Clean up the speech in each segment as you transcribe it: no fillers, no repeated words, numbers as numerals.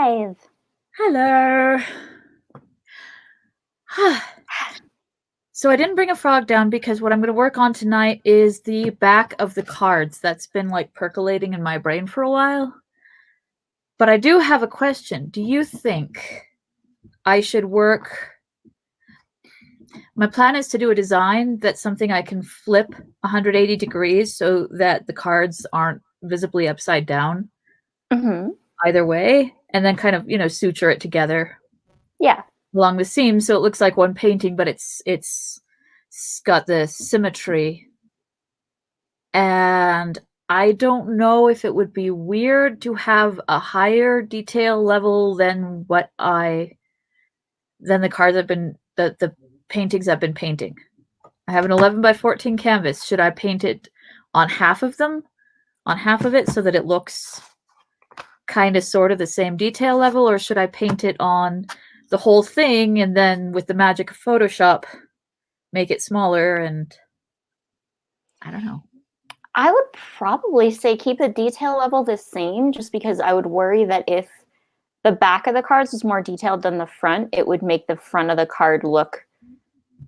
alive. Hello. So I didn't bring a frog down because what I'm going to work on tonight is the back of the cards. That's been like percolating in my brain for a while. But I do have a question. Do you think I should work... My plan is to do a design that's something I can flip 180 degrees so that the cards aren't visibly upside down either way, and then kind of, suture it together. Yeah. Along the seam so it looks like one painting, but it's got the symmetry. And I don't know if it would be weird to have a higher detail level than the cards I've been the paintings I've been painting. I have an 11 by 14 canvas. Should I paint it on half of it so that it looks kind of sort of the same detail level, or should I paint it on the whole thing and then with the magic of Photoshop make it smaller? And I don't know. I would probably say keep the detail level the same, just because I would worry that if the back of the cards was more detailed than the front, it would make the front of the card look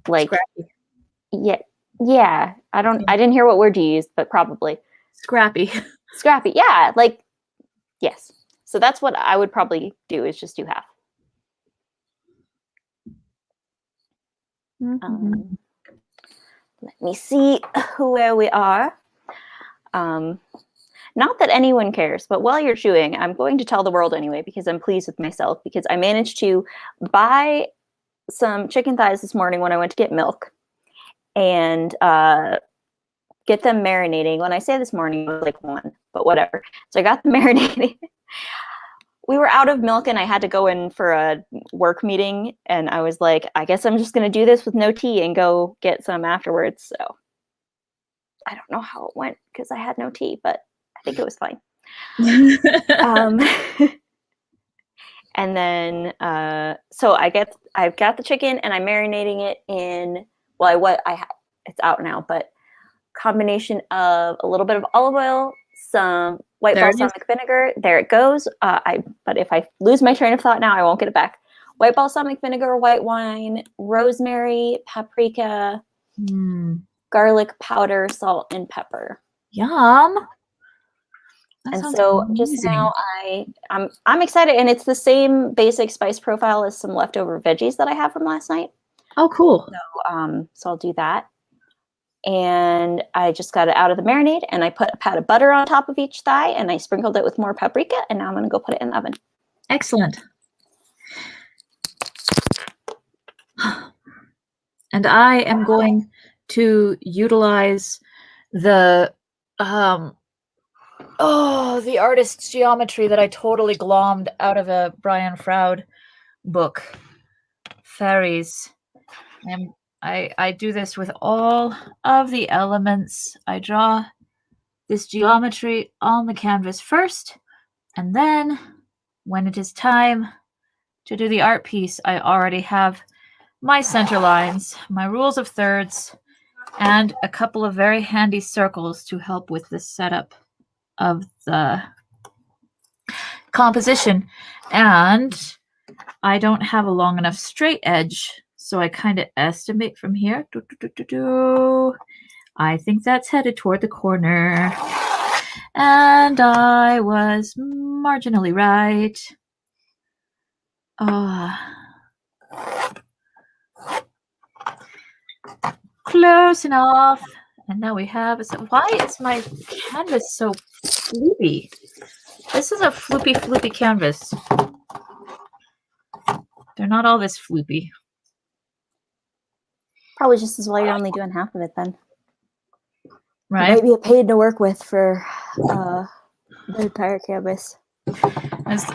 like scrappy. Yeah. I didn't hear what word you used, but probably scrappy. Scrappy. Yeah, yes. So that's what I would probably do, is just do half. Let me see where we are. Not that anyone cares, but while you're chewing, I'm going to tell the world anyway, because I'm pleased with myself, because I managed to buy some chicken thighs this morning when I went to get milk and get them marinating. When I say this morning, it was like 1, but whatever. So I got them marinating. We were out of milk and I had to go in for a work meeting, and I was like, I guess I'm just going to do this with no tea and go get some afterwards. So I don't know how it went because I had no tea, but I think it was fine. And then, so I've got the chicken and I'm marinating it in, it's out now, but combination of a little bit of olive oil, some white balsamic vinegar. There it goes. But if I lose my train of thought now, I won't get it back. White balsamic vinegar, white wine, rosemary, paprika, garlic powder, salt, and pepper. Yum. And so just now I'm excited, and it's the same basic spice profile as some leftover veggies that I have from last night. Oh, cool. So I'll do that. And I just got it out of the marinade, and I put a pat of butter on top of each thigh, and I sprinkled it with more paprika, and now I'm going to go put it in the oven. Excellent. And I am going to utilize the the artist's geometry that I totally glommed out of a Brian Froud book, Fairies. I do this with all of the elements. I draw this geometry on the canvas first, and then when it is time to do the art piece, I already have my center lines, my rules of thirds, and a couple of very handy circles to help with the setup of the composition. And I don't have a long enough straight edge, so I kind of estimate from here. I think that's headed toward the corner. And I was marginally right. Close enough. And now we have... Why is my canvas so floopy? This is a floopy canvas. They're not all this floopy. Probably just as well you're only doing half of it then. Right. Maybe a paid to work with for the entire canvas.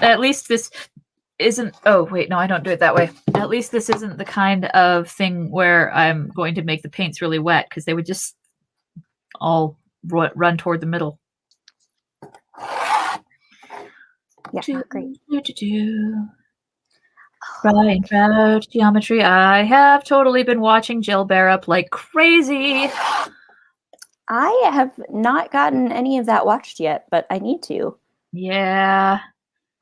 At least this isn't... Oh, wait, no, I don't do it that way. At least this isn't the kind of thing where I'm going to make the paints really wet, because they would just all run toward the middle. Yeah, great. Brian Froud geometry. I have totally been watching Jill Bear Up like crazy. I have not gotten any of that watched yet, but I need to. Yeah.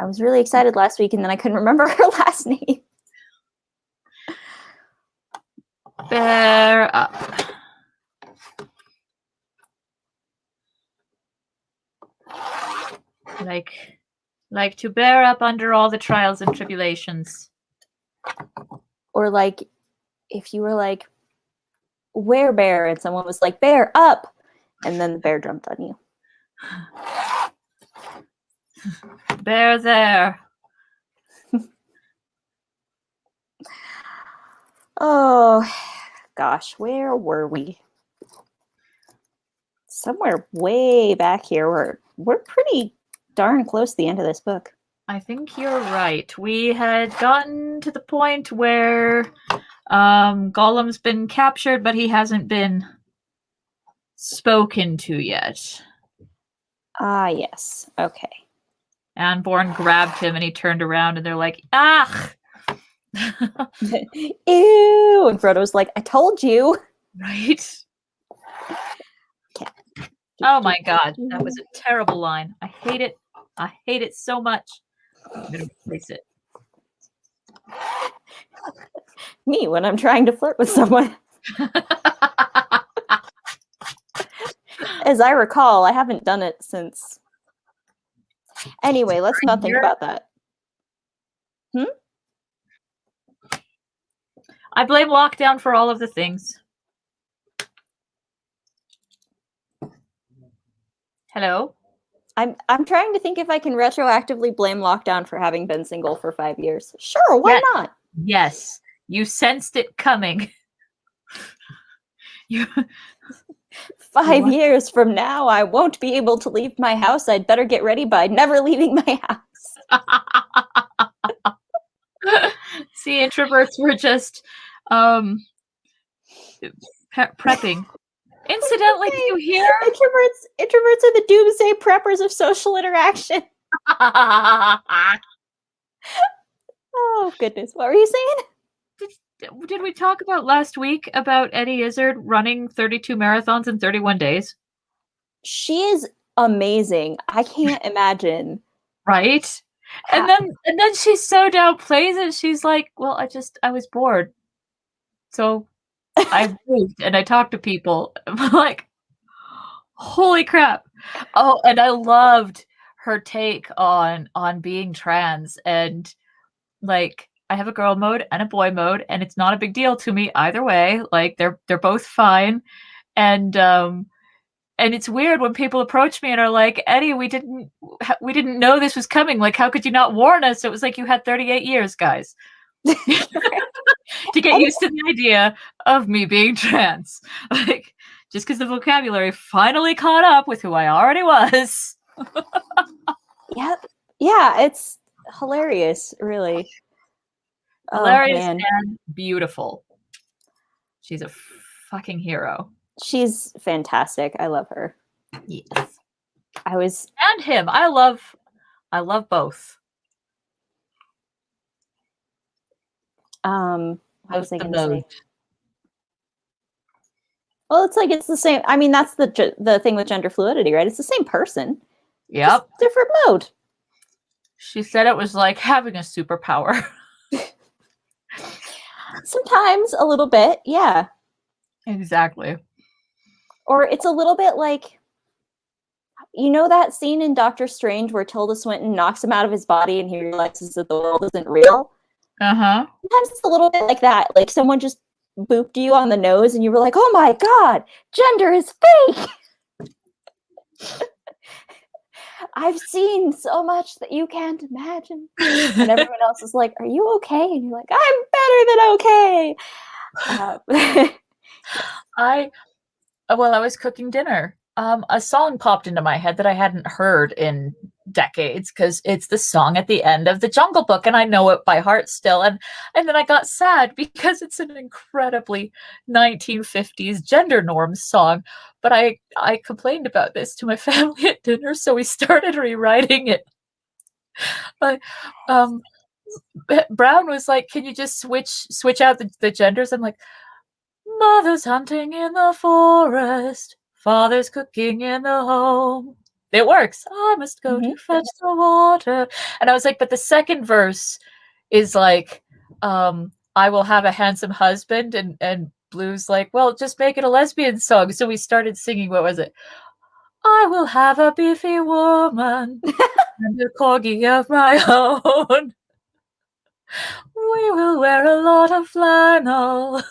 I was really excited last week, and then I couldn't remember her last name. Bear up. Like to bear up under all the trials and tribulations. Or like, if you were like, where bear? And someone was like, bear up. And then the bear jumped on you. Bear there. Oh, gosh, where were we? Somewhere way back here. We're pretty darn close to the end of this book. I think you're right. We had gotten to the point where Gollum's been captured, but he hasn't been spoken to yet. Ah, yes. Okay. Anborn grabbed him and he turned around and they're like, ah! Ew! And Frodo's like, I told you. Right? Oh my god, that was a terrible line. I hate it. I hate it so much. I'm gonna replace it. Me, when I'm trying to flirt with someone. As I recall, I haven't done it since. Anyway, let's not think about that. I blame lockdown for all of the things. Hello? I'm trying to think if I can retroactively blame lockdown for having been single for 5 years. Sure, why not? Yes. You sensed it coming. 5 years from now, I won't be able to leave my house. I'd better get ready by never leaving my house. See, introverts were just prepping. Incidentally, do you hear? Introverts are the doomsday preppers of social interaction. Oh, goodness. What were you saying? Did we talk about last week about Eddie Izzard running 32 marathons in 31 days? She is amazing. I can't imagine. Right? And then she so downplays it. She's like, well, I was bored. So I moved and I talked to people. I'm like, holy crap. Oh, and I loved her take on being trans, and like, I have a girl mode and a boy mode, and it's not a big deal to me either way. Like, they're both fine. And it's weird when people approach me and are like, Eddie, we didn't know this was coming. Like, how could you not warn us? It was like you had 38 years, guys, to get used to the idea of me being trans. Like, just because the vocabulary finally caught up with who I already was. Yep. Yeah, it's hilarious, really. Hilarious and beautiful. She's a fucking hero. She's fantastic. I love her. Yes. And him. I love both. What was I going to say? Well, it's the same. I mean, that's the thing with gender fluidity, right? It's the same person. Yep. Just different mode. She said it was like having a superpower. Sometimes a little bit, yeah. Exactly. Or it's a little bit like, you know that scene in Doctor Strange where Tilda Swinton knocks him out of his body and he realizes that the world isn't real? Uh-huh. Sometimes it's a little bit like that. Like someone just booped you on the nose and you were like, oh my god, gender is fake! I've seen so much that you can't imagine. And everyone else is like, are you okay? And you're like, I'm better than okay. I was cooking dinner. A song popped into my head that I hadn't heard in decades, because it's the song at the end of The Jungle Book, and I know it by heart still. And then I got sad because it's an incredibly 1950s gender norms song. But I complained about this to my family at dinner, so we started rewriting it. But Brown was like, "Can you just switch out the genders?" I'm like, "Mother's hunting in the forest, father's cooking in the home." It works. I must go to fetch the water. And I was like, but the second verse is like, I will have a handsome husband, and Blue's like, well, just make it a lesbian song. So we started singing, what was it? I will have a beefy woman and a corgi of my own. We will wear a lot of flannel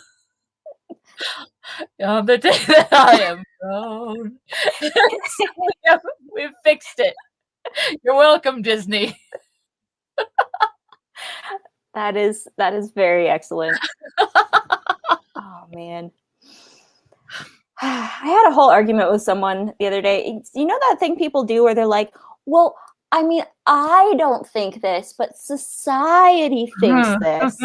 on the day that I am grown. So we fixed it. You're welcome, Disney. That is very excellent. Oh man. I had a whole argument with someone the other day. You know that thing people do where they're like, well, I mean, I don't think this, but society thinks this.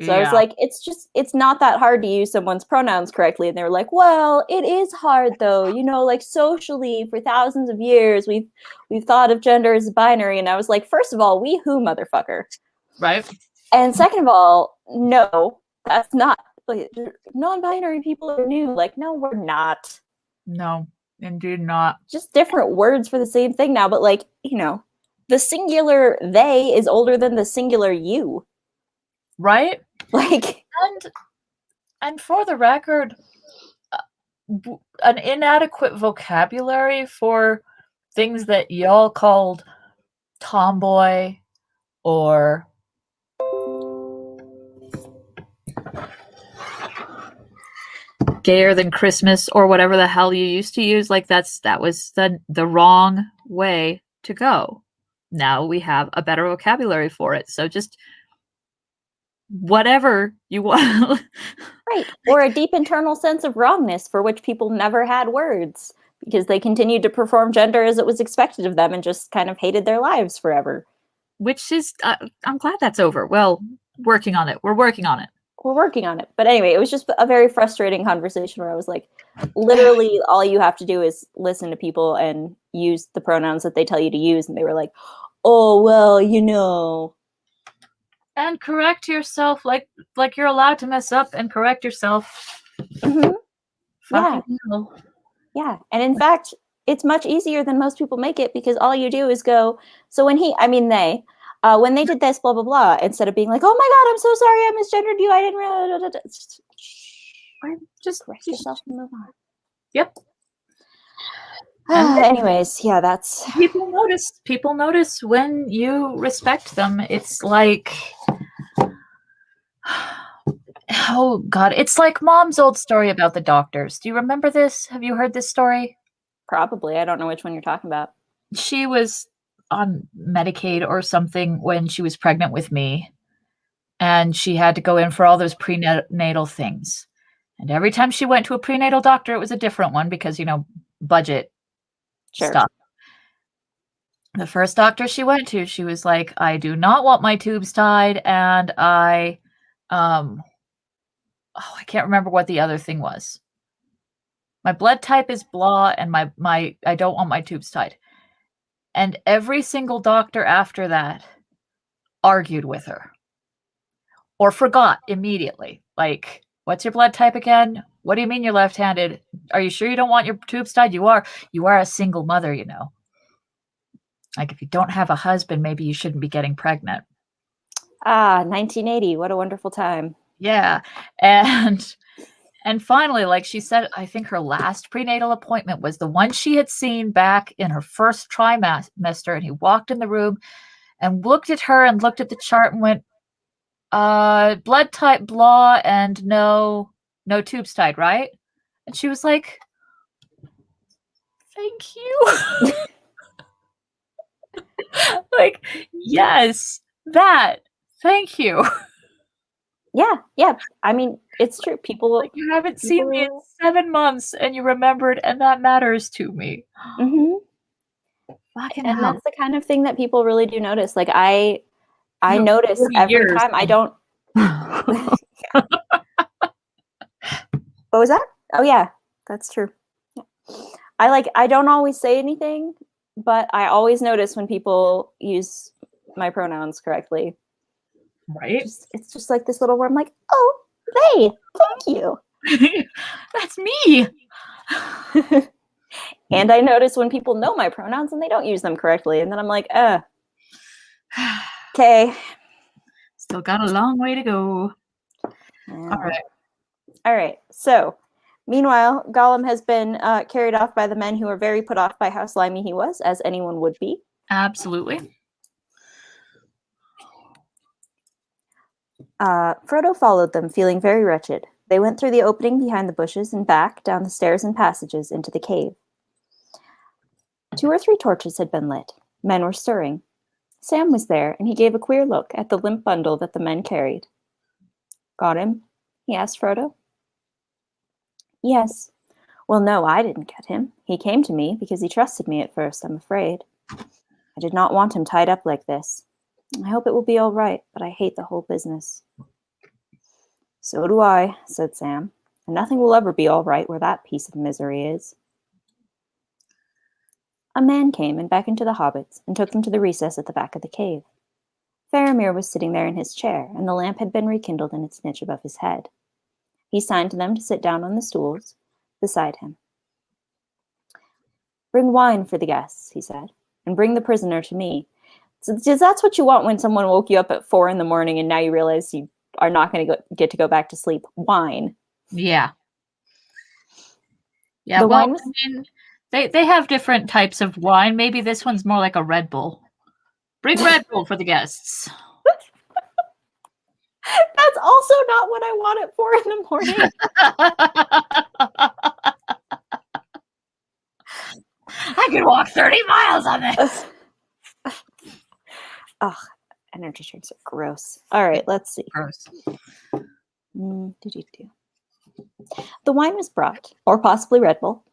So I was like, it's not that hard to use someone's pronouns correctly. And they were like, well, it is hard though. You know, like socially for thousands of years, we've thought of gender as binary. And I was like, first of all, we who, motherfucker? Right. And second of all, no, that's not, like, non-binary people are new. Like, no, we're not. No, indeed not. Just different words for the same thing now. But like, you know, the singular they is older than the singular you. Right? Like, and for the record, an inadequate vocabulary for things that y'all called tomboy or gayer than Christmas or whatever the hell you used to use, like that was the wrong way to go. Now we have a better vocabulary for it. So just whatever you want. right. Or a deep internal sense of wrongness for which people never had words because they continued to perform gender as it was expected of them and just kind of hated their lives forever. Which is, I'm glad that's over. Well, working on it. We're working on it. We're working on it. But anyway, it was just a very frustrating conversation where I was like, literally all you have to do is listen to people and use the pronouns that they tell you to use. And they were like, oh, well, you know. And correct yourself like you're allowed to mess up and correct yourself. Mm-hmm. Yeah. Yeah. And in fact, it's much easier than most people make it because all you do is go, so when they did this, blah, blah, blah, instead of being like, oh my God, I'm so sorry, I misgendered you, I didn't realize. Just correct yourself and move on. Yep. Anyways, yeah, that's... People notice when you respect them. It's like... Oh, God. It's like Mom's old story about the doctors. Do you remember this? Have you heard this story? Probably. I don't know which one you're talking about. She was on Medicaid or something when she was pregnant with me. And she had to go in for all those prenatal things. And every time she went to a prenatal doctor, it was a different one because, budget stuff. The first doctor she went to, she was like, I do not want my tubes tied. And I can't remember what the other thing was. My blood type is blah, and my I don't want my tubes tied. And every single doctor after that argued with her. Or forgot immediately. Like, what's your blood type again? What do you mean you're left-handed? Are you sure you don't want your tubes tied? You are a single mother, Like, if you don't have a husband, maybe you shouldn't be getting pregnant. 1980. What a wonderful time. Yeah. And finally, like she said, I think her last prenatal appointment was the one she had seen back in her first trimester. And he walked in the room and looked at her and looked at the chart and went, blood type blah and no tubes tied, right? And she was like, thank you. Like, yes, that. Thank you. Yeah. I mean, it's true. People... Like, you haven't seen me in 7 months and you remembered, and that matters to me. Mm-hmm. Fucking and hell. that's the kind of thing that people really do notice. Like, I notice every time I don't... What was that? Oh, yeah. That's true. Yeah. I don't always say anything, but I always notice when people use my pronouns correctly. Right? It's just like this little word. I'm like, oh, they, thank you. That's me. And I notice when people know my pronouns and they don't use them correctly. And then I'm like, okay. Still got a long way to go. Yeah. All right. So, meanwhile, Gollum has been carried off by the men who are very put off by how slimy he was, as anyone would be. Absolutely. Frodo followed them, feeling very wretched. They went through the opening behind the bushes and back, down the stairs and passages, into the cave. 2 or 3 torches had been lit. Men were stirring. Sam was there, and he gave a queer look at the limp bundle that the men carried. Got him? He asked Frodo. Yes. Well, no, I didn't get him. He came to me because he trusted me at first, I'm afraid. I did not want him tied up like this. I hope it will be all right, but I hate the whole business. So do I, said Sam, and nothing will ever be all right where that piece of misery is. A man came and beckoned to the hobbits and took them to the recess at the back of the cave. Faramir was sitting there in his chair, and the lamp had been rekindled in its niche above his head. He signed to them to sit down on the stools beside him. Bring wine for the guests, he said, and bring the prisoner to me. So that's what you want when someone woke you up at 4 a.m. and now you realize you are not going to get to go back to sleep. Wine. Yeah. Yeah, well, I mean, they have different types of wine. Maybe this one's more like a Red Bull. Bring Red Bull for the guests. That's also not what I want at 4 a.m. I could walk 30 miles on this. Ugh, energy drinks are gross. All right, let's see. Gross. The wine was brought, or possibly Red Bull,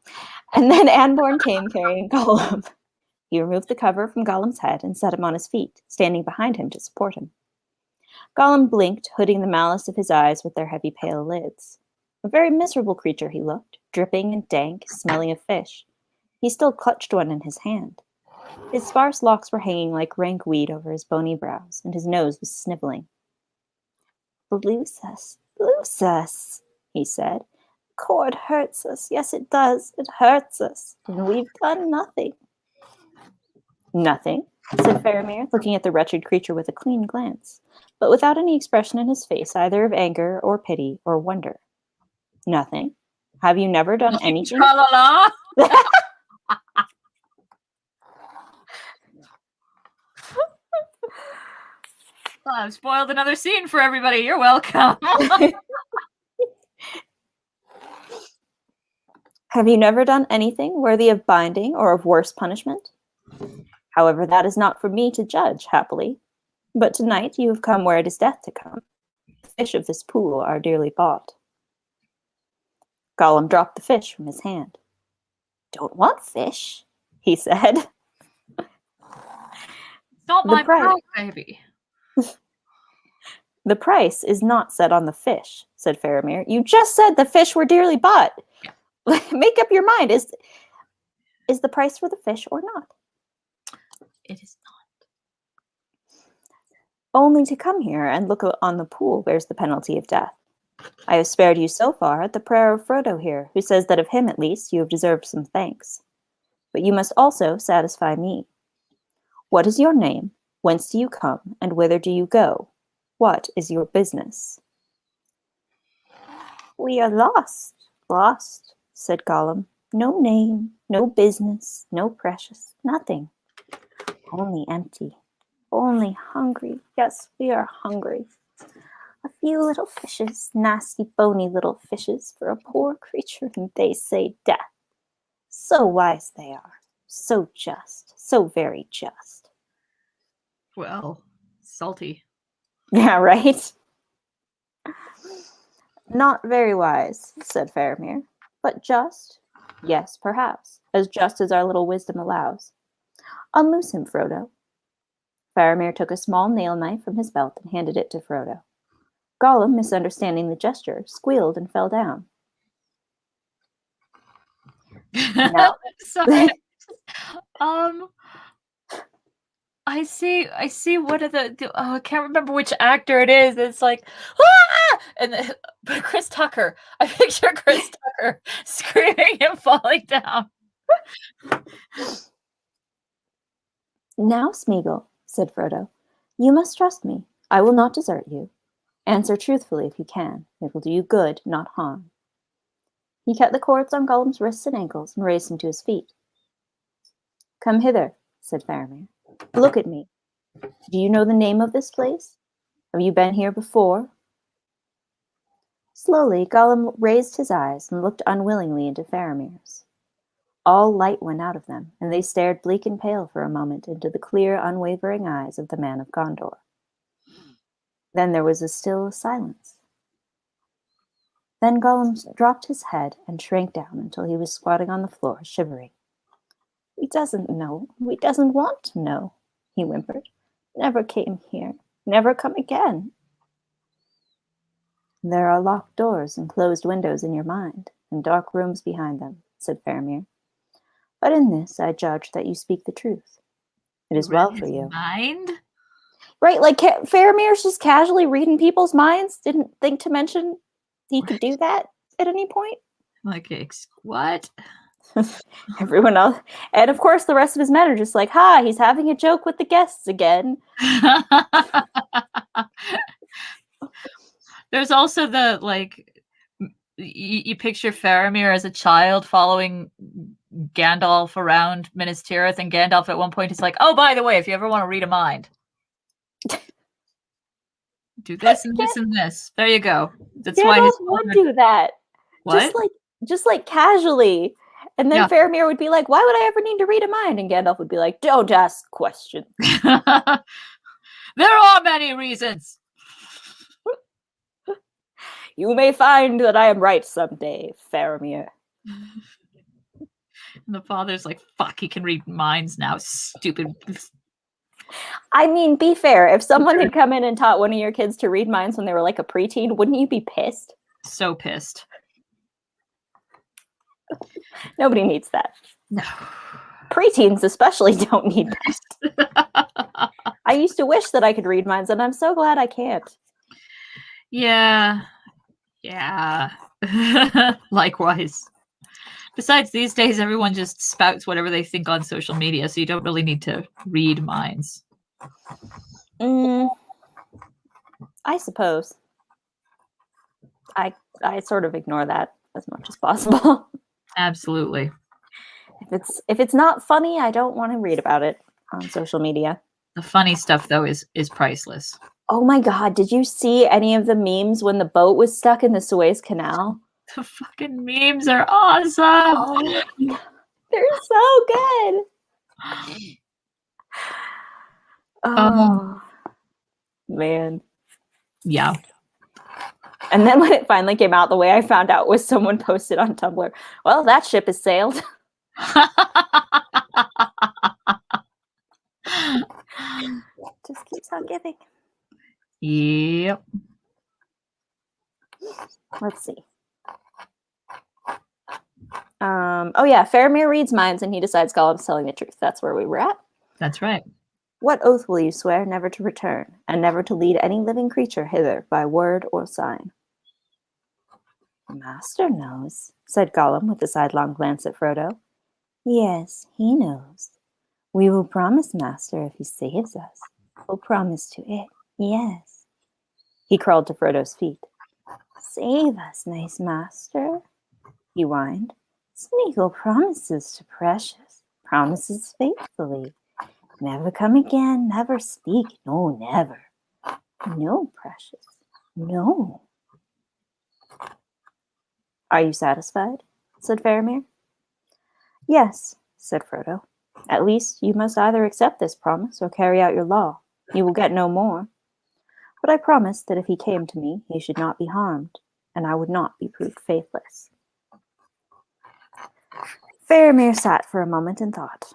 and then Anborn came carrying Gollum. He removed the cover from Gollum's head and set him on his feet, standing behind him to support him. Gollum blinked, hooding the malice of his eyes with their heavy pale lids. A very miserable creature he looked, dripping and dank, smelling of fish. He still clutched one in his hand. His sparse locks were hanging like rank weed over his bony brows, and his nose was sniveling. Loose us, he said. The cord hurts us. Yes, it does. It hurts us. And we've done nothing. Nothing, said Faramir, looking at the wretched creature with a clean glance, but without any expression in his face, either of anger or pity or wonder. Nothing? Have you never done anything? Tra-la-la. Well, I've spoiled another scene for everybody. You're welcome. Have you never done anything worthy of binding or of worse punishment? However, that is not for me to judge, happily. But tonight you have come where it is death to come. The fish of this pool are dearly bought. Gollum dropped the fish from his hand. Don't want fish, he said. It's not my price, baby. The price is not set on the fish, said Faramir. You just said the fish were dearly bought. Yeah. Make up your mind. Is the price for the fish or not? It is not. Only to come here and look on the pool bears the penalty of death. I have spared you so far at the prayer of Frodo here, who says that of him at least you have deserved some thanks. But you must also satisfy me. What is your name? Whence do you come? And whither do you go? What is your business? We are lost, said Gollum. No name, no business, no precious, nothing. Only empty, only hungry. Yes, we are hungry. A few little fishes, nasty, bony little fishes, for a poor creature, and they say death. So wise they are, so just, so very just. Well, salty. Yeah, right? Not very wise, said Faramir, but just? Yes, perhaps, as just as our little wisdom allows. Unloose him, Frodo. Faramir took a small nail knife from his belt and handed it to Frodo. Gollum, misunderstanding the gesture, squealed and fell down. No. Sorry. I see one of the I can't remember which actor it is. It's like, ah! But Chris Tucker. I picture Chris Tucker screaming and falling down. Now, Smeagol, said Frodo, you must trust me. I will not desert you. Answer truthfully if you can. It will do you good, not harm. He cut the cords on Gollum's wrists and ankles and raised him to his feet. Come hither, said Faramir. Look at me. Do you know the name of this place? Have you been here before? Slowly, Gollum raised his eyes and looked unwillingly into Faramir's. All light went out of them, and they stared bleak and pale for a moment into the clear, unwavering eyes of the man of Gondor. Then there was a still silence. Then Gollum dropped his head and shrank down until he was squatting on the floor, shivering. He doesn't know. He doesn't want to know, he whimpered. Never came here. Never come again. There are locked doors and closed windows in your mind, and dark rooms behind them, said Faramir. But in this I judge that you speak the truth. It is well for you. Mind? Right, like Faramir's just casually reading people's minds. Didn't think to mention he could do that at any point. Like, what? Everyone else. And of course, the rest of his men are just like, ha, he's having a joke with the guests again. There's also the, like, you picture Faramir as a child following Gandalf around Minas Tirith, and Gandalf at one point is like, oh, by the way, if you ever want to read a mind, do this and this and this. There you go. That's Gandalf why his would do that. What? Just like casually. And then Faramir would be like, why would I ever need to read a mind? And Gandalf would be like, don't ask questions. There are many reasons. You may find that I am right someday, Faramir. And the father's like, fuck, he can read minds now, stupid. I mean, be fair. If someone had come in and taught one of your kids to read minds when they were like a preteen, wouldn't you be pissed? So pissed. Nobody needs that. No. Preteens especially don't need that. I used to wish that I could read minds, and I'm so glad I can't. Yeah. Likewise. Besides, these days, everyone just spouts whatever they think on social media, so you don't really need to read minds. I suppose. I sort of ignore that as much as possible. Absolutely. If it's not funny, I don't want to read about it on social media. The funny stuff, though, is priceless. Oh my god, did you see any of the memes when the boat was stuck in the Suez Canal? The fucking memes are awesome! Oh, they're so good! Oh, man. Yeah. And then when it finally came out, the way I found out was someone posted on Tumblr, well, that ship has sailed. Just keeps on giving. Yep. Let's see. Oh yeah, Faramir reads minds and he decides Gollum's telling the truth. That's where we were at. That's right. What oath will you swear never to return, and never to lead any living creature hither by word or sign? Master knows, said Gollum with a sidelong glance at Frodo. Yes, he knows. We will promise, Master, if he saves us. We'll promise to it, yes. He crawled to Frodo's feet. Save us, nice Master, he whined. Smeagol promises to Precious, promises faithfully. Never come again, never speak, no, never. No, Precious, no. Are you satisfied? Said Faramir. Yes, said Frodo. At least you must either accept this promise or carry out your law. You will get no more. But I promised that if he came to me, he should not be harmed, and I would not be proved faithless. Faramir sat for a moment and thought.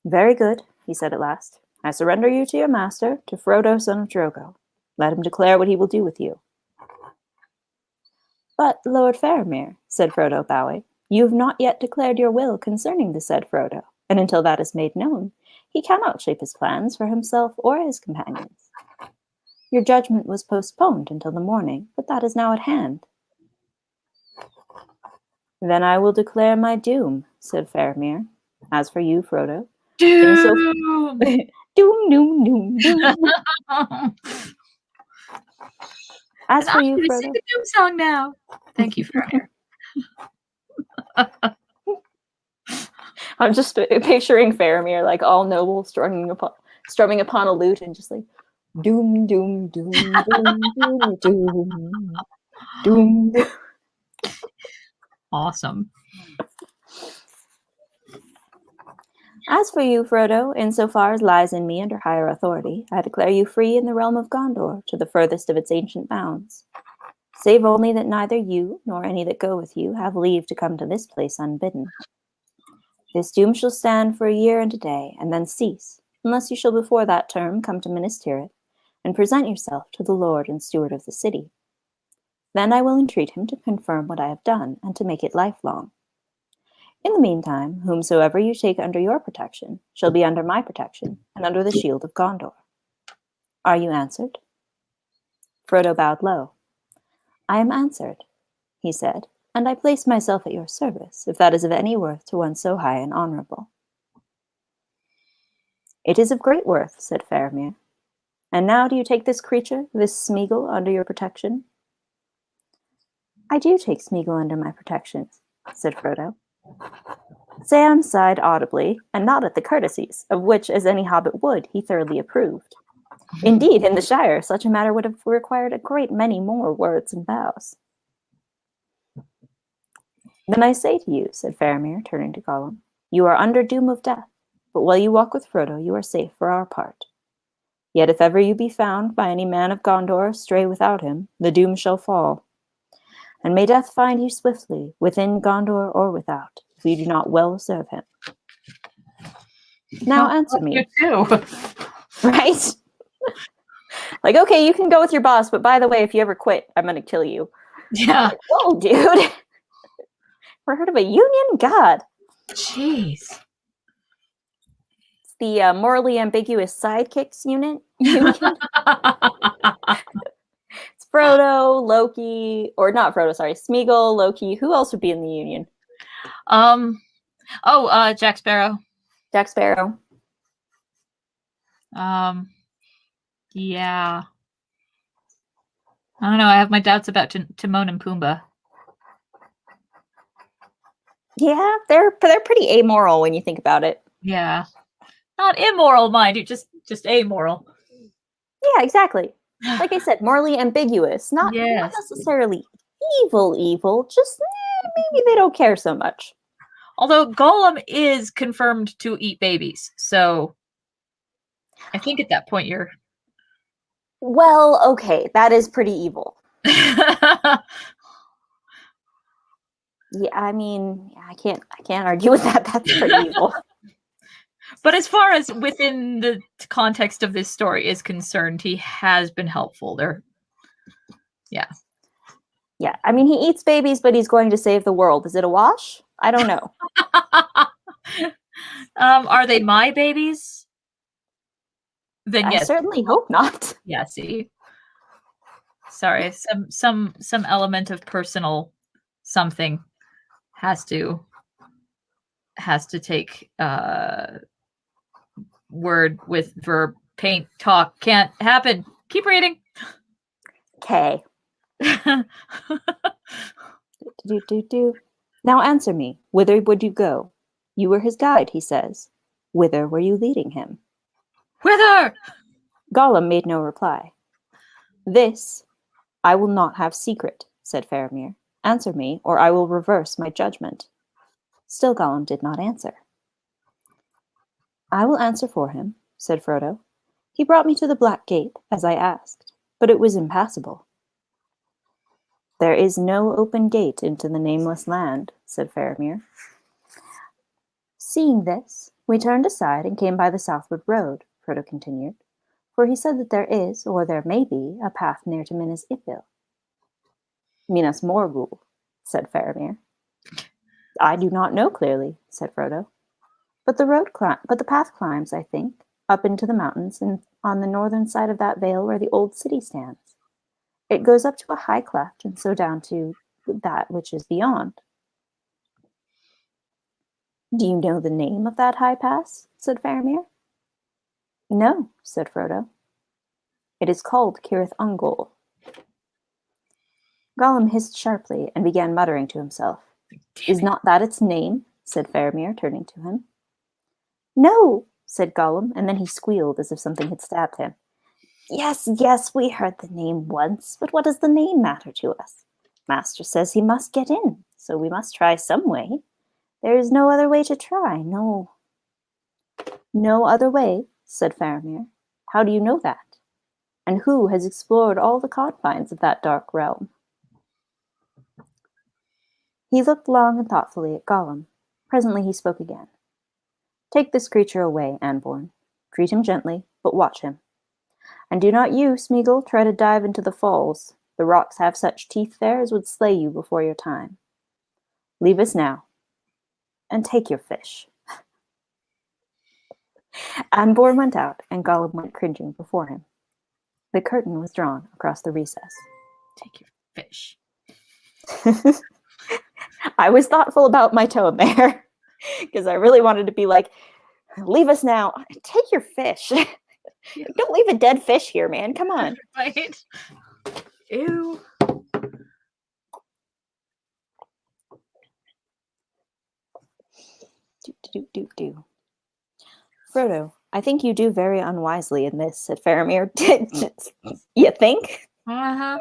Very good, he said at last. I surrender you to your master, to Frodo, son of Drogo. Let him declare what he will do with you. But, Lord Faramir, said Frodo, bowing, you have not yet declared your will concerning the said Frodo, and until that is made known, he cannot shape his plans for himself or his companions. Your judgment was postponed until the morning, but that is now at hand. Then I will declare my doom, said Faramir. As for you, Frodo, Doom! doom, doom, doom, doom. As And for I'm you, going to sing Frodo, a Doom song now. Thank you, Faramir. I'm just picturing Faramir like all noble, strumming upon a lute, and just like doom, doom, doom, doom, doom, doom, doom. Awesome. As for you, Frodo, insofar as lies in me under higher authority, I declare you free in the realm of Gondor to the furthest of its ancient bounds. Save only that neither you nor any that go with you have leave to come to this place unbidden. This doom shall stand for a year and a day, and then cease, unless you shall before that term come to Minas Tirith, and present yourself to the Lord and Steward of the city. Then I will entreat him to confirm what I have done, and to make it lifelong. In the meantime, whomsoever you take under your protection shall be under my protection, and under the shield of Gondor. Are you answered? Frodo bowed low. I am answered, he said, and I place myself at your service, if that is of any worth to one so high and honorable. It is of great worth, said Faramir. And now do you take this creature, this Smeagol, under your protection? I do take Smeagol under my protection, said Frodo. Sam sighed audibly, and nodded the courtesies, of which, as any hobbit would, he thoroughly approved. Indeed, in the Shire, such a matter would have required a great many more words and bows. Then I say to you, said Faramir, turning to Gollum, you are under doom of death, but while you walk with Frodo, you are safe for our part. Yet if ever you be found by any man of Gondor stray without him, the doom shall fall. And may death find you swiftly, within Gondor or without, if you do not well serve him. Now answer me. You too. Right? Like, okay, you can go with your boss, but by the way, if you ever quit, I'm going to kill you. Yeah. Like, whoa, dude. Ever heard of a union? God. Jeez. It's the morally ambiguous sidekicks union. It's Frodo, Loki, or not Frodo, sorry, Smeagol, Loki. Who else would be in the union? Jack Sparrow. Jack Sparrow. Yeah. I don't know. I have my doubts about Timon and Pumbaa. Yeah, they're pretty amoral when you think about it. Yeah. Not immoral, mind you, just amoral. Yeah, exactly. Like I said, morally ambiguous. Not necessarily evil, just maybe they don't care so much. Although Gollum is confirmed to eat babies, so I think at that point you're... Well, okay, that is pretty evil. Yeah, I mean, I can't argue with that. That's pretty evil. But as far as within the context of this story is concerned, he has been helpful. Yeah. I mean, he eats babies, but he's going to save the world. Is it a wash? I don't know. Are they my babies? Then yes. I certainly hope not. Yeah, see. Sorry, some element of personal something has to take word with verb. Paint, talk, can't happen. Keep reading. Okay. Now answer me. Whither would you go? You were his guide, he says. Whither were you leading him? Whither? Gollum made no reply. This I will not have secret, said Faramir. Answer me, or I will reverse my judgment. Still Gollum did not answer. I will answer for him, said Frodo. He brought me to the Black Gate, as I asked, but it was impassable. There is no open gate into the nameless land, said Faramir. Seeing this, we turned aside and came by the southward road, Frodo continued, for he said that there is, or there may be, a path near to Minas Ithil. Minas Morgul, said Faramir. I do not know clearly, said Frodo. But the path climbs, I think, up into the mountains and on the northern side of that vale where the old city stands. It goes up to a high cleft and so down to that which is beyond. Do you know the name of that high pass? Said Faramir. No, said Frodo. It is called Cirith Ungol. Gollum hissed sharply and began muttering to himself. Is not that its name? Said Faramir, turning to him. No, said Gollum, and then he squealed as if something had stabbed him. Yes, yes, we heard the name once, but what does the name matter to us? Master says he must get in, so we must try some way. There is no other way to try, no. No other way, said Faramir. How do you know that? And who has explored all the confines of that dark realm? He looked long and thoughtfully at Gollum. Presently he spoke again. Take this creature away, Anborn. Treat him gently, but watch him. And do not you, Smeagol, try to dive into the falls. The rocks have such teeth there as would slay you before your time. Leave us now, and take your fish. Anborn went out, and Gollum went cringing before him. The curtain was drawn across the recess. Take your fish. I was thoughtful about my tone there, because I really wanted to be like, leave us now, take your fish. Yeah. Don't leave a dead fish here, man. Come on. Right? Ew. Do. Frodo, I think you do very unwisely in this, said Faramir. You think? Uh-huh.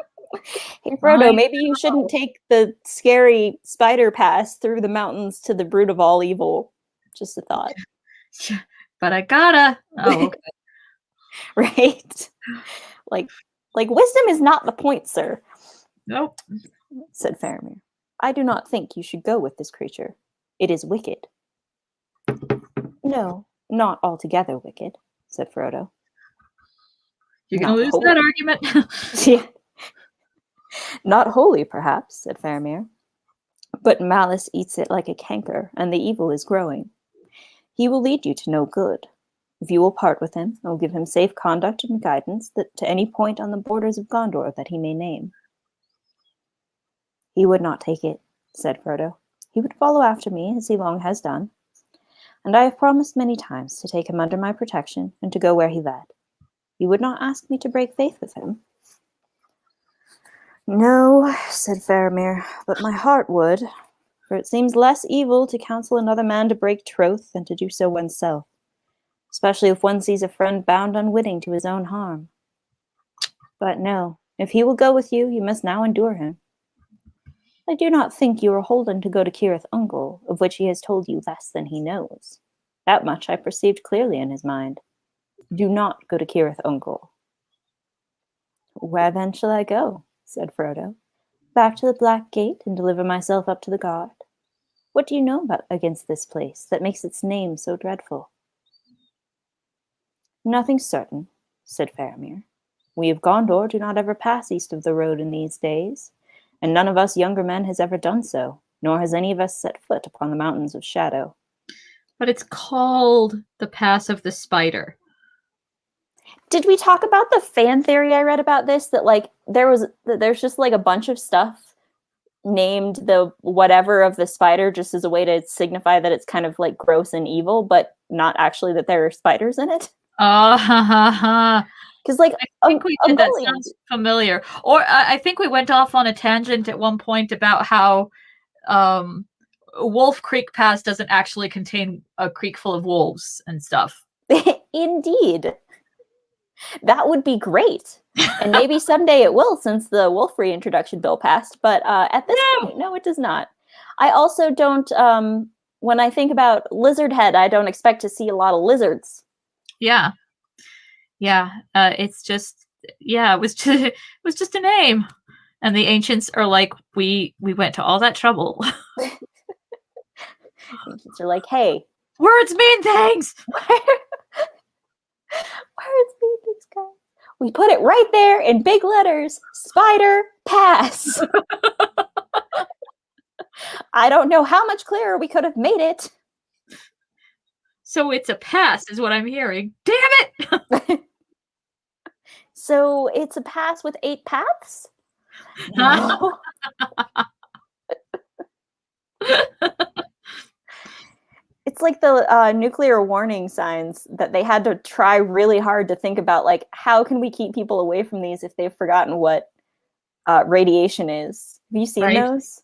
Hey, Frodo, maybe you shouldn't take the scary spider pass through the mountains to the root of all evil. Just a thought. But I gotta. Oh, okay. Right? Like wisdom is not the point, sir. Nope, said Faramir. I do not think you should go with this creature. It is wicked. No, not altogether wicked, said Frodo. You're going to lose that argument? Yeah. Not wholly, perhaps, said Faramir. But malice eats it like a canker, and the evil is growing. He will lead you to no good. If you will part with him, I will give him safe conduct and guidance to any point on the borders of Gondor that he may name. He would not take it, said Frodo. He would follow after me, as he long has done. And I have promised many times to take him under my protection and to go where he led. He would not ask me to break faith with him. No, said Faramir, but my heart would, for it seems less evil to counsel another man to break troth than to do so oneself, especially if one sees a friend bound unwitting to his own harm. But no, if he will go with you, you must now endure him. I do not think you are holden to go to Cirith Ungol, of which he has told you less than he knows. That much I perceived clearly in his mind. Do not go to Cirith Ungol. Where then shall I go? Said Frodo. Back to the Black Gate and deliver myself up to the guard. What do you know against this place that makes its name so dreadful? Nothing certain, said Faramir. We of Gondor do not ever pass east of the road in these days, and none of us younger men has ever done so, nor has any of us set foot upon the mountains of shadow. But it's called the Pass of the Spider. Did we talk about the fan theory I read about this? That like there's just like a bunch of stuff named the whatever of the spider just as a way to signify that it's kind of like gross and evil, but not actually that there are spiders in it. Because like I think we did. That sounds familiar. Or I think we went off on a tangent at one point about how Wolf Creek Pass doesn't actually contain a creek full of wolves and stuff. Indeed. That would be great. And maybe someday it will, since the wolf reintroduction bill passed. But at this point, no, it does not. I also don't, when I think about lizard head, I don't expect to see a lot of lizards. Yeah. Yeah. It's just, yeah, it was just a name. And the ancients are like, we went to all that trouble. Ancients are like, hey. Words mean things! Words mean things, guys. We put it right there in big letters. Spider Pass. I don't know how much clearer we could have made it. So it's a pass, is what I'm hearing. Damn it! So it's a pass with 8 paths? No. It's like the nuclear warning signs that they had to try really hard to think about, like, how can we keep people away from these if they've forgotten what radiation is? Have you seen Right. those?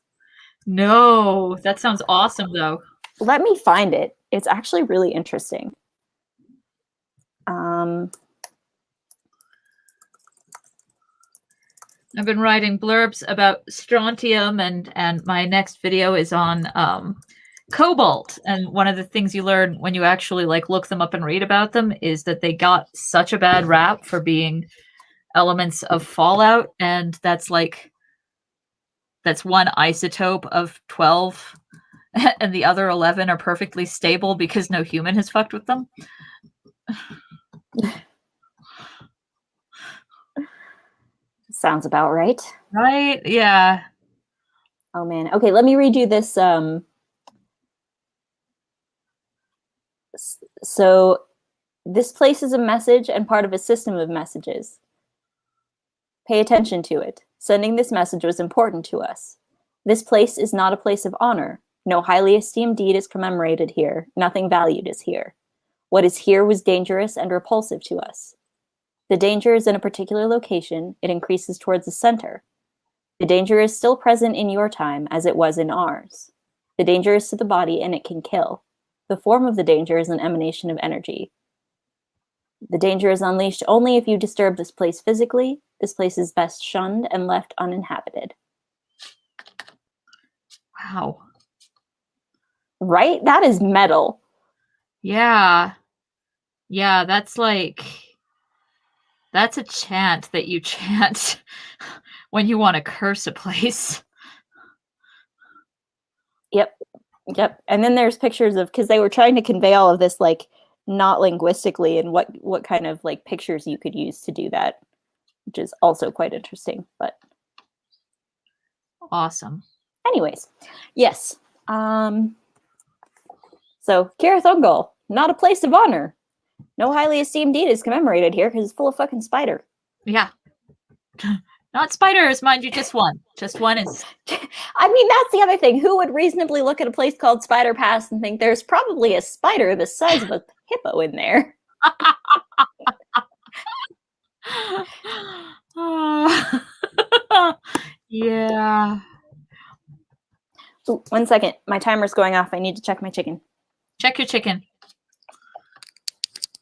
No, that sounds awesome, though. Let me find it. It's actually really interesting. I've been writing blurbs about strontium, and my next video is on cobalt. And one of the things you learn when you actually like look them up and read about them is that they got such a bad rap for being elements of fallout, and that's one isotope of 12 and the other 11 are perfectly stable because no human has fucked with them. Sounds about right. Right? Yeah. Oh man. Okay, let me read you this. So this place is a message and part of a system of messages. Pay attention to it. Sending this message was important to us. This place is not a place of honor. No highly esteemed deed is commemorated here. Nothing valued is here. What is here was dangerous and repulsive to us. The danger is in a particular location. It increases towards the center. The danger is still present in your time as it was in ours. The danger is to the body and it can kill. The form of the danger is an emanation of energy. The danger is unleashed only if you disturb this place physically. This place is best shunned and left uninhabited. Wow. Right? That is metal. Yeah. Yeah, that's a chant that you chant when you want to curse a place. Yep. And then there's pictures of, because they were trying to convey all of this, like, not linguistically, and what kind of like pictures you could use to do that, which is also quite interesting. But awesome. Anyways, yes. So Kirathungol, not a place of honor. No highly esteemed deed is commemorated here because it's full of fucking spider. Yeah. Not spiders, mind you, just one. Just one is... I mean, that's the other thing. Who would reasonably look at a place called Spider Pass and think there's probably a spider the size of a hippo in there? Yeah. Ooh, 1 second. My timer's going off. I need to check my chicken. Check your chicken.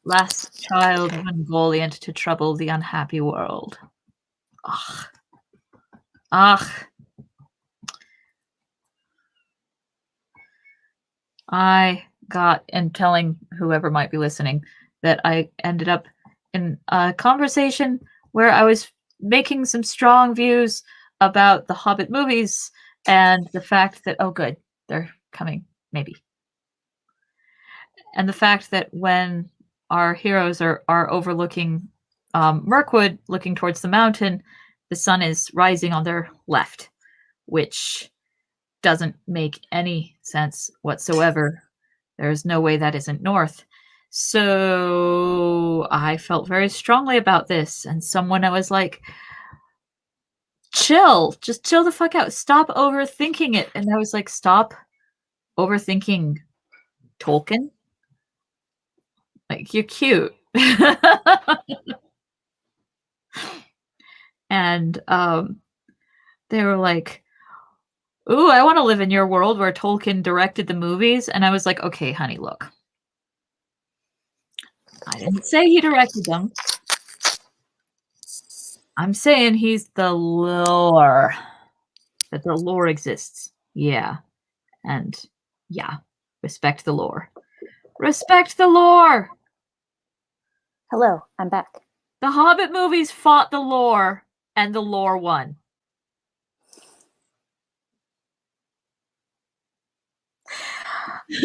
Last child Mongolian to trouble the unhappy world. Ugh. Ugh. I got, and telling whoever might be listening, that I ended up in a conversation where I was making some strong views about the Hobbit movies and the fact that, oh good, they're coming, maybe. And the fact that when our heroes are overlooking Mirkwood, looking towards the mountain, the sun is rising on their left, which doesn't make any sense whatsoever. There's no way that isn't north. So I felt very strongly about this, and someone I was like, chill, just chill the fuck out. Stop overthinking it. And I was like, stop overthinking Tolkien. Like, you're cute. And they were like, ooh, I want to live in your world where Tolkien directed the movies. And I was like, okay, honey, look. I didn't say he directed them. I'm saying he's the lore. That the lore exists. Yeah. And yeah, respect the lore. Respect the lore! Hello, I'm back. The Hobbit movies fought the lore, and the lore won.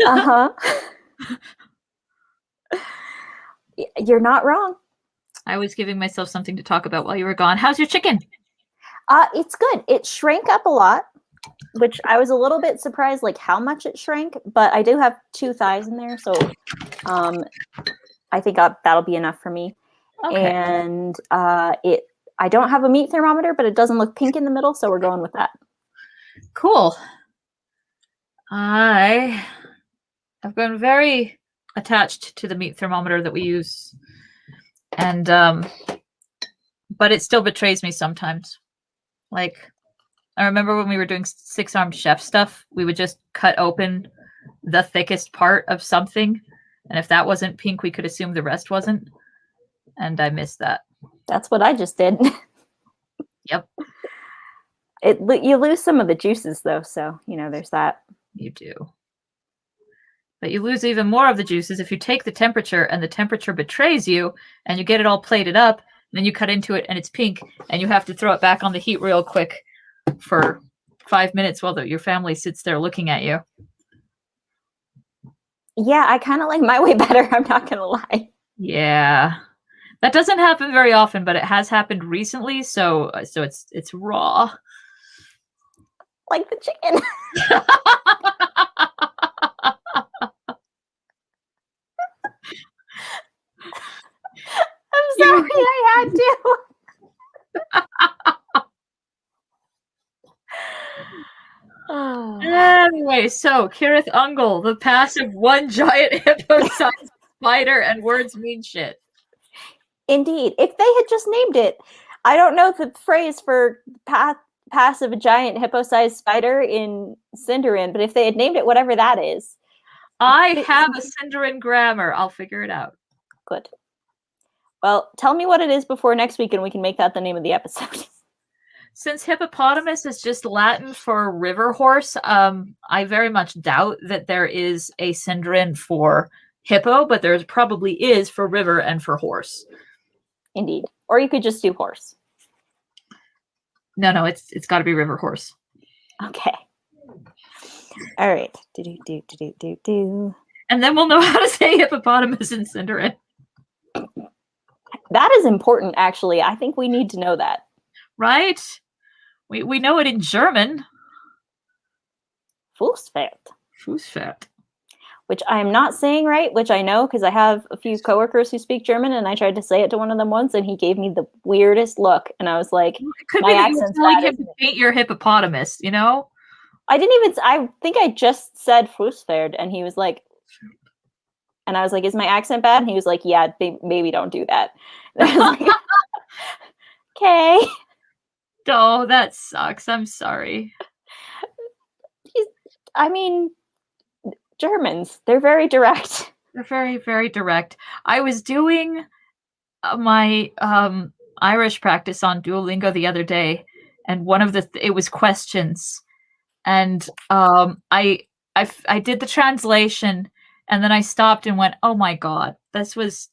Uh-huh. You're not wrong. I was giving myself something to talk about while you were gone. How's your chicken? It's good. It shrank up a lot, which I was a little bit surprised, like how much it shrank, but I do have 2 thighs in there, so I think that'll be enough for me. Okay. And I don't have a meat thermometer, but it doesn't look pink in the middle, so we're going with that. Cool. I I've been very attached to the meat thermometer that we use, and but it still betrays me sometimes. Like, I remember when we were doing Six-Armed Chef stuff, we would just cut open the thickest part of something, and if that wasn't pink, we could assume the rest wasn't, and I miss that. That's what I just did. Yep. You lose some of the juices, though, so, there's that. You do. But you lose even more of the juices if you take the temperature and the temperature betrays you and you get it all plated up, then you cut into it and it's pink and you have to throw it back on the heat real quick for 5 minutes while your family sits there looking at you. Yeah, I kind of like my way better, I'm not going to lie. Yeah. That doesn't happen very often, but it has happened recently, so it's raw. Like the chicken. I'm sorry, I had to. Anyway, so Kirith Ungol, the passive one giant hippo-sized spider, and words mean shit. Indeed. If they had just named it, I don't know the phrase for passive giant hippo-sized spider in Cinderin, but if they had named it whatever that is. I have a Cinderin grammar. I'll figure it out. Good. Well, tell me what it is before next week and we can make that the name of the episode. Since hippopotamus is just Latin for river horse, I very much doubt that there is a Cinderin for hippo, but there probably is for river and for horse. Indeed. Or you could just do horse. No, it's got to be river horse. Okay. All right. And then we'll know how to say hippopotamus in Cinderin. That is important, actually. I think we need to know that. Right? We know it in German. Fußpferd. Fußpferd. Which I'm not saying right, which I know because I have a few coworkers who speak German, and I tried to say it to one of them once, and he gave me the weirdest look, and I was like, "My accent's bad." Him to paint your hippopotamus, you know? I think I just said Fußpferd, and he was like, and I was like, "Is my accent bad?" And he was like, "Yeah, maybe don't do that." And I was like, okay. Oh, that sucks. I'm sorry. Germans, they're very direct. They're very, very direct. I was doing my Irish practice on Duolingo the other day, and one of it was questions, and I did the translation, and then I stopped and went, "Oh my god, this was."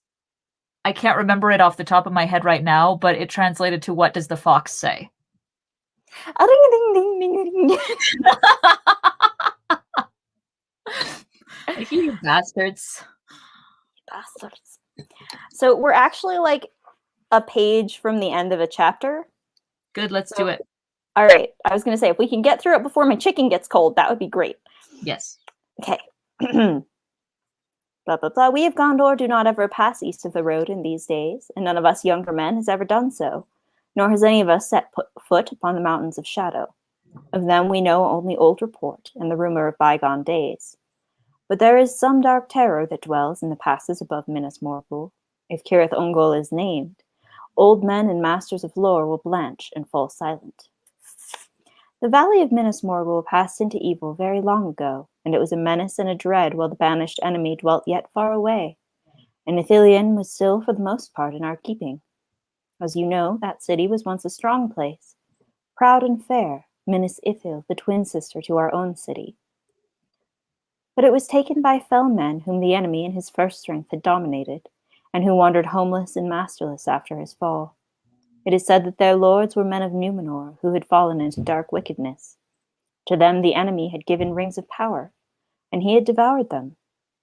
I can't remember it off the top of my head right now, but it translated to "What does the fox say?" Ding, ding, ding, ding. Like, you bastards. Bastards. So we're actually like a page from the end of a chapter. Good, let's do it. All right. I was going to say, if we can get through it before my chicken gets cold, that would be great. Yes. Okay. Blah, blah, blah. We of Gondor do not ever pass east of the road in these days, and none of us younger men has ever done so, nor has any of us set foot upon the mountains of shadow. Of them we know only old report and the rumor of bygone days. But there is some dark terror that dwells in the passes above Minas Morgul. If Cirith Ungol is named, old men and masters of lore will blanch and fall silent. The valley of Minas Morgul passed into evil very long ago, and it was a menace and a dread while the banished enemy dwelt yet far away. And Ithilien was still for the most part in our keeping. As you know, that city was once a strong place, proud and fair, Minas Ithil, the twin sister to our own city. But it was taken by fell men whom the enemy in his first strength had dominated, and who wandered homeless and masterless after his fall. It is said that their lords were men of Numenor who had fallen into dark wickedness. To them the enemy had given rings of power, and he had devoured them.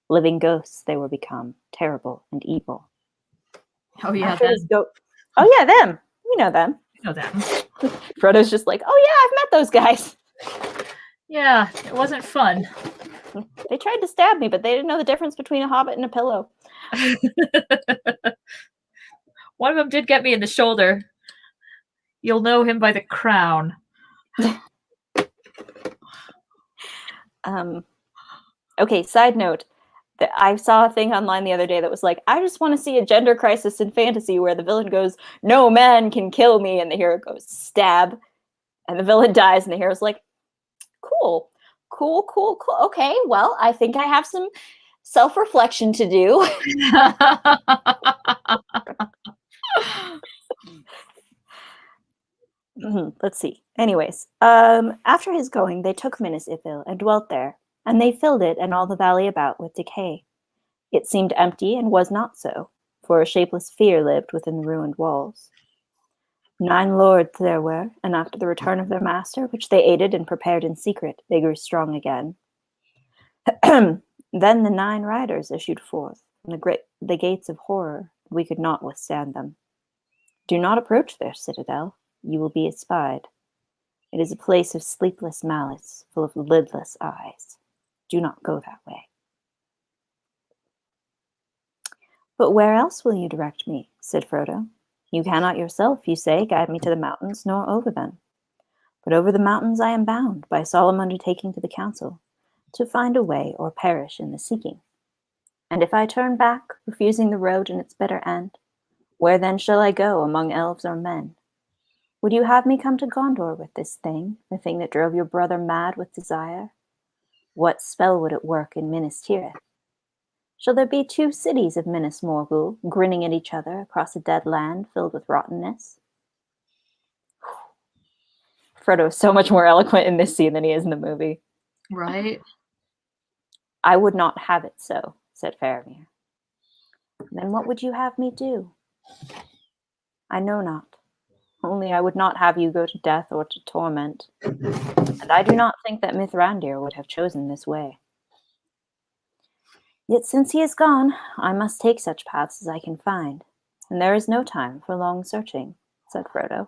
Living ghosts they were become, terrible and evil. Oh yeah, oh yeah, them. We know them. We know them. Frodo's just like, oh yeah, I've met those guys. Yeah, it wasn't fun. They tried to stab me, but they didn't know the difference between a hobbit and a pillow. One of them did get me in the shoulder. You'll know him by the crown. Okay, side note. I saw a thing online the other day that was like, I just want to see a gender crisis in fantasy where the villain goes, no man can kill me, and the hero goes, stab, and the villain dies, and the hero's like, cool. Okay, well, I think I have some self-reflection to do. Let's see. Anyways, after his going, they took Minas Ithil and dwelt there, and they filled it and all the valley about with decay. It seemed empty and was not so, for a shapeless fear lived within the ruined walls. 9 lords there were, and after the return of their master, which they aided and prepared in secret, they grew strong again. Then the 9 riders issued forth from the gates of horror. We could not withstand them. Do not approach their citadel. You will be espied. It is a place of sleepless malice, full of lidless eyes. Do not go that way. But where else will you direct me? Said Frodo. You cannot yourself, you say, guide me to the mountains, nor over them. But over the mountains I am bound, by solemn undertaking to the council, to find a way or perish in the seeking. And if I turn back, refusing the road and its bitter end, where then shall I go among elves or men? Would you have me come to Gondor with this thing, the thing that drove your brother mad with desire? What spell would it work in Minas Tirith? Shall there be 2 cities of Minas Morgul, grinning at each other across a dead land filled with rottenness? Frodo is so much more eloquent in this scene than he is in the movie. Right? I would not have it so, said Faramir. Then what would you have me do? I know not. Only I would not have you go to death or to torment. And I do not think that Mithrandir would have chosen this way. Yet since he is gone, I must take such paths as I can find, and there is no time for long searching, said Frodo.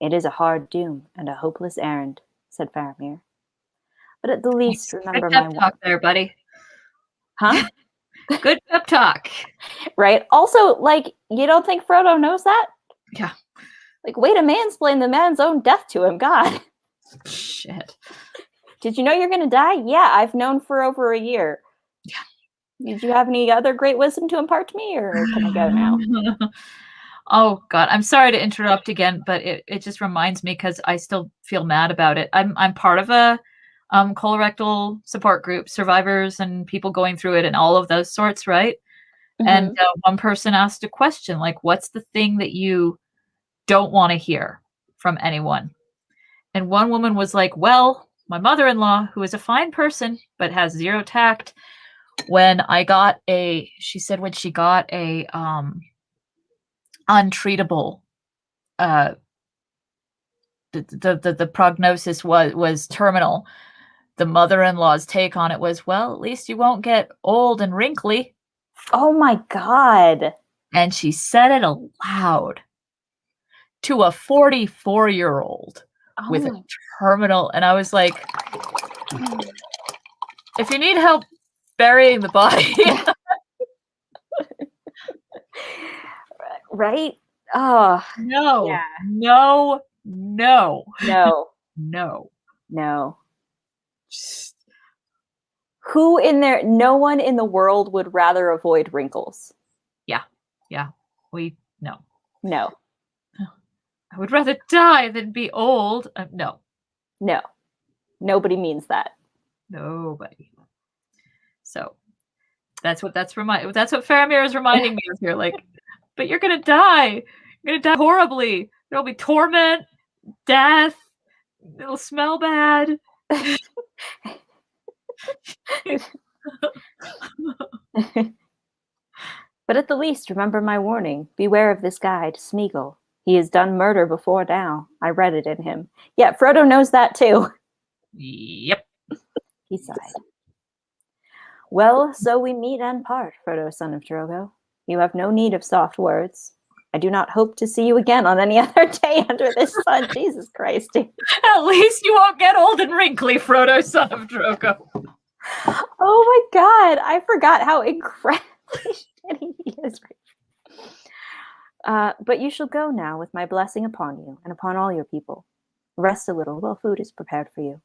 It is a hard doom and a hopeless errand, said Faramir. But at the least remember my pep talk there, buddy. Huh? Good pep talk. Right? Also, like, you don't think Frodo knows that? Yeah. Like, way to mansplain the man's own death to him, God. Shit. Did you know you're going to die? Yeah, I've known for over a year. Yeah. Did you have any other great wisdom to impart to me, or can I go now? Oh, God. I'm sorry to interrupt again, but it just reminds me because I still feel mad about it. I'm part of a colorectal support group, survivors and people going through it and all of those sorts, right? Mm-hmm. And one person asked a question, like, what's the thing that you don't want to hear from anyone? And one woman was like, well, my mother-in-law, who is a fine person but has zero tact, when she said when she got a untreatable, the prognosis was terminal. The mother-in-law's take on it was, well, at least you won't get old and wrinkly. Oh my God. And she said it aloud to a 44-year-old with a terminal. And I was like, if you need help burying the body. Right? Oh. No. Yeah. No. Who in there? No one in the world would rather avoid wrinkles. Yeah. No. I would rather die than be old. No. Nobody means that. Nobody. So that's what Faramir is reminding me of here. Like, but you're gonna die. You're gonna die horribly. There'll be torment, death. It'll smell bad. But at the least, remember my warning. Beware of this guide, Smeagol. He has done murder before now. I read it in him. Yeah, Frodo knows that too. Yep. He sighed. Well, so we meet and part, Frodo, son of Drogo. You have no need of soft words. I do not hope to see you again on any other day under this sun. Jesus Christ. At least you won't get old and wrinkly, Frodo, son of Drogo. Oh my God. I forgot how incredibly shitty he is. But you shall go now with my blessing upon you and upon all your people. Rest a little while food is prepared for you.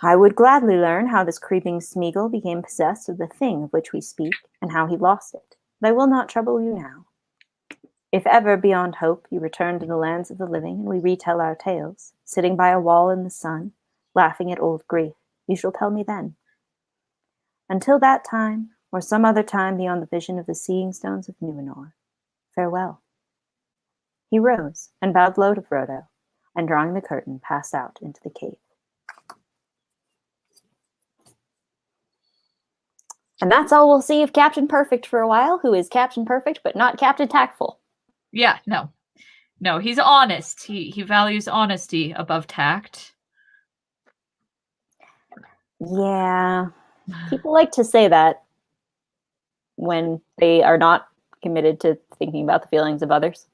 I would gladly learn how this creeping Smeagol became possessed of the thing of which we speak, and how he lost it, but I will not trouble you now. If ever, beyond hope, you return to the lands of the living, and we retell our tales, sitting by a wall in the sun, laughing at old grief, you shall tell me then. Until that time, or some other time beyond the vision of the seeing stones of Numenor, farewell. He rose and bowed low to Frodo, and drawing the curtain, passed out into the cave. And that's all we'll see of Captain Perfect for a while, who is Captain Perfect, but not Captain Tactful. Yeah, no. No, he's honest. He values honesty above tact. Yeah. People like to say that when they are not committed to thinking about the feelings of others.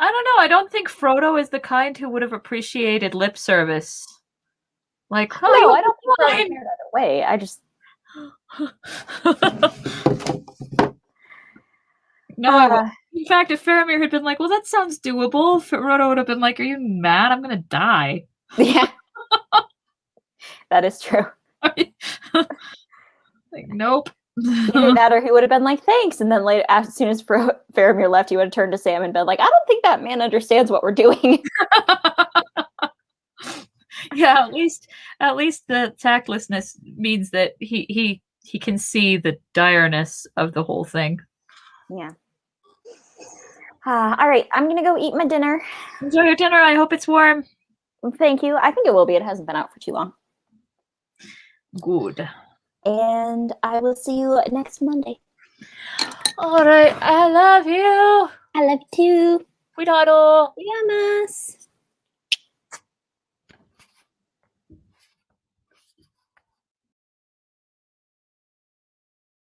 I don't know. I don't think Frodo is the kind who would have appreciated lip service. Like, oh, No, I don't think Frodo cared either way. I just... No, in fact, if Faramir had been like, well, that sounds doable, Frodo would have been like, are you mad? I'm going to die. Yeah. That is true. Like, nope. Either that or he would have been like, thanks. And then later, as soon as Faramir left, he would have turned to Sam and been like, I don't think that man understands what we're doing. Yeah, at least the tactlessness means that he can see the direness of the whole thing. Yeah. All right, I'm gonna go eat my dinner. Enjoy your dinner. I hope it's warm. Thank you. I think it will be. It hasn't been out for too long. Good. And I will see you next Monday. All right. I love you. I love you too. Cuidado. Yamas.